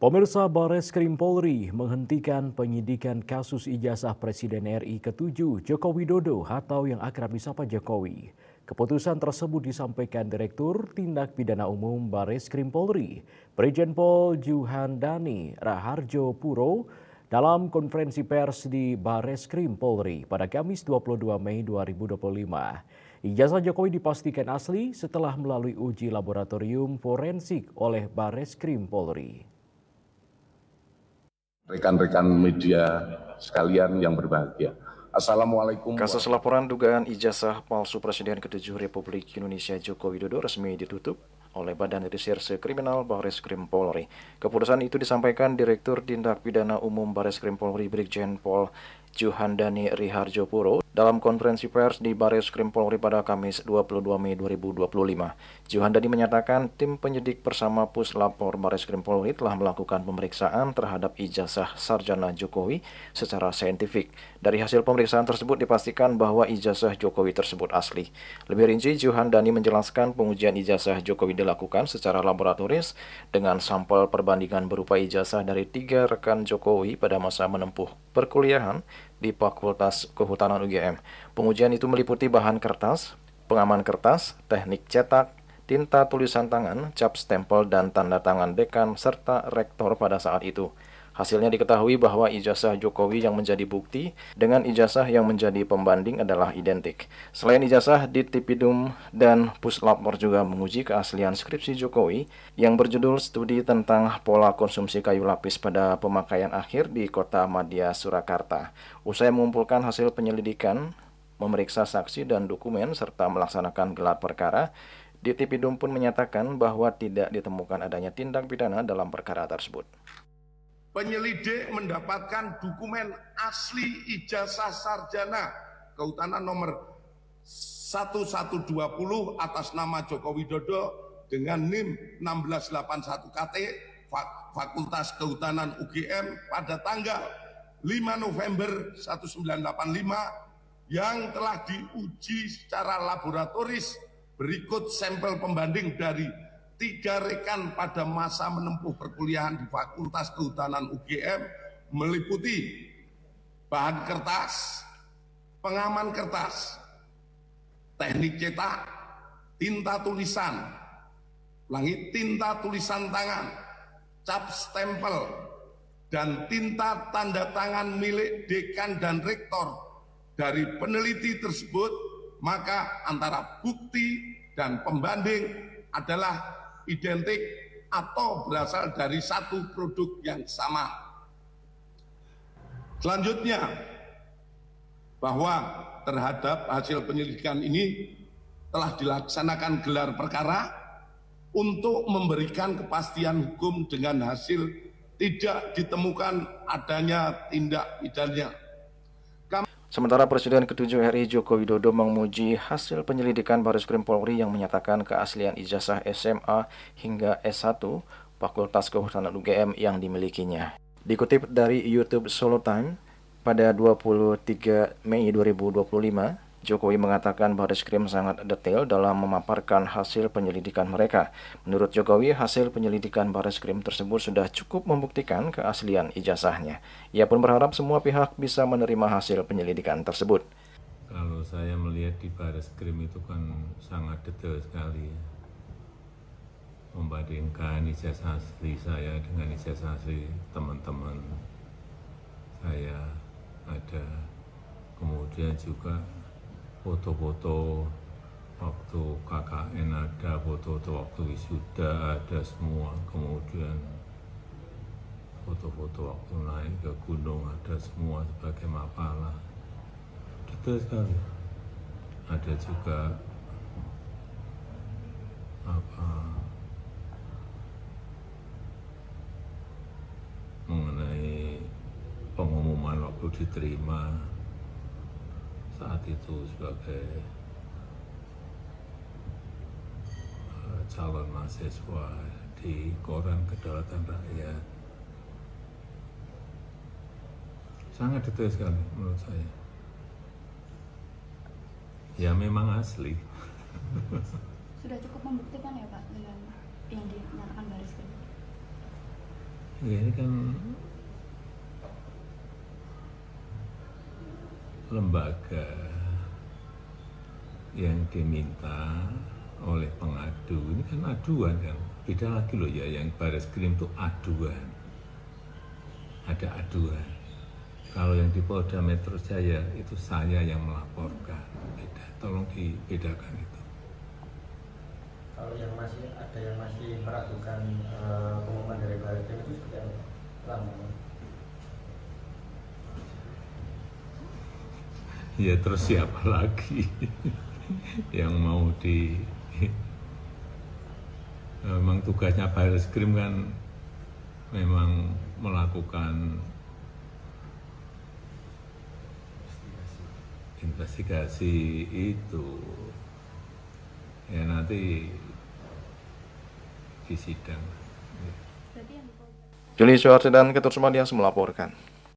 Pemirsa Bareskrim Polri menghentikan penyidikan kasus ijazah Presiden RI ke-7 Joko Widodo atau yang akrab disapa Jokowi. Keputusan tersebut disampaikan Direktur Tindak Pidana Umum Bareskrim Polri, Brigjen Pol Juhandani Raharjo Puro, dalam konferensi pers di Bareskrim Polri pada Kamis 22 Mei 2025. Ijazah Jokowi dipastikan asli setelah melalui uji laboratorium forensik oleh Bareskrim Polri. Rekan-rekan media sekalian yang berbahagia. Assalamualaikum. Kasus laporan dugaan ijazah palsu Presiden ke-7 Republik Indonesia Joko Widodo resmi ditutup oleh Badan Reserse Kriminal Bareskrim Polri. Keputusan itu disampaikan Direktur Tindak Pidana Umum Bareskrim Polri Brigjen Pol Juhandani Raharjo Puro dalam konferensi pers di Bareskrim Polri pada Kamis 22 Mei 2025. Juhandani menyatakan tim penyidik bersama Puslapor Bareskrim Polri telah melakukan pemeriksaan terhadap ijazah sarjana Jokowi secara saintifik. Dari hasil pemeriksaan tersebut dipastikan bahwa ijazah Jokowi tersebut asli. Lebih rinci, Juhandani menjelaskan pengujian ijazah Jokowi dilakukan secara laboratoris dengan sampel perbandingan berupa ijazah dari 3 rekan Jokowi pada masa menempuh perkuliahan di Fakultas Kehutanan UGM. Pengujian itu meliputi bahan kertas, pengaman kertas, teknik cetak, tinta tulisan tangan, cap stempel, dan tanda tangan dekan serta rektor pada saat itu. Hasilnya diketahui bahwa ijazah Jokowi yang menjadi bukti dengan ijazah yang menjadi pembanding adalah identik. Selain ijazah, Ditipidum dan Puslapor juga menguji keaslian skripsi Jokowi yang berjudul Studi tentang Pola Konsumsi Kayu Lapis pada Pemakaian Akhir di Kota Madya, Surakarta. Usai mengumpulkan hasil penyelidikan, memeriksa saksi dan dokumen, serta melaksanakan gelar perkara, Ditipidum pun menyatakan bahwa tidak ditemukan adanya tindak pidana dalam perkara tersebut. Penyelidik mendapatkan dokumen asli ijazah sarjana Kehutanan nomor 1120 atas nama Joko Widodo dengan NIM 1681 KT Fakultas Kehutanan UGM pada tanggal 5 November 1985 yang telah diuji secara laboratoris. Berikut sampel pembanding dari 3 rekan pada masa menempuh perkuliahan di Fakultas Kehutanan UGM meliputi bahan kertas, pengaman kertas, teknik cetak, tinta tulisan, tinta tulisan tangan, cap stempel, dan tinta tanda tangan milik dekan dan rektor. Dari peneliti tersebut, maka antara bukti dan pembanding adalah identik atau berasal dari satu produk yang sama. Selanjutnya, bahwa terhadap hasil penyelidikan ini telah dilaksanakan gelar perkara untuk memberikan kepastian hukum dengan hasil tidak ditemukan adanya tindak pidana. Sementara Presiden ke-7 RI Joko Widodo memuji hasil penyelidikan Bareskrim Polri yang menyatakan keaslian ijazah SMA hingga S1 Fakultas Kehutanan UGM yang dimilikinya. Dikutip dari YouTube Solo Time, pada 23 Mei 2025, Jokowi mengatakan Bareskrim sangat detail dalam memaparkan hasil penyelidikan mereka. Menurut Jokowi, hasil penyelidikan Bareskrim tersebut sudah cukup membuktikan keaslian ijazahnya. Ia pun berharap semua pihak bisa menerima hasil penyelidikan tersebut. Kalau saya melihat di Bareskrim itu kan sangat detail sekali, membandingkan ijazah asli saya dengan ijazah asli teman-teman saya ada, kemudian juga foto-foto waktu KKN ada, foto-foto waktu wisuda ada semua, kemudian foto-foto waktu naik ke gunung ada semua sebagai makalah, detail sekali. Ada juga mengenai pengumuman waktu diterima saat itu sebagai calon mahasiswa di Koran Kedaulatan Rakyat. Sangat detail sekali menurut saya. Ya memang asli. Sudah cukup membuktikan ya Pak dengan yang dinyatakan Bareskrim? Ya, ini kan lembaga yang diminta oleh pengadu, ini kan aduan kan, beda lagi loh ya, yang Bareskrim itu aduan, ada aduan. Kalau yang di Polda Metro Jaya itu saya yang melaporkan, beda, tolong dibedakan itu. Kalau yang masih ada yang masih meragukan pengumuman dari Bareskrim itu sudah lama. Ya terus siapa lagi yang mau memang tugasnya Bareskrim kan memang melakukan investigasi itu, ya nanti di sidang. Juli Suhardi dan Ketut Sumadias melaporkan.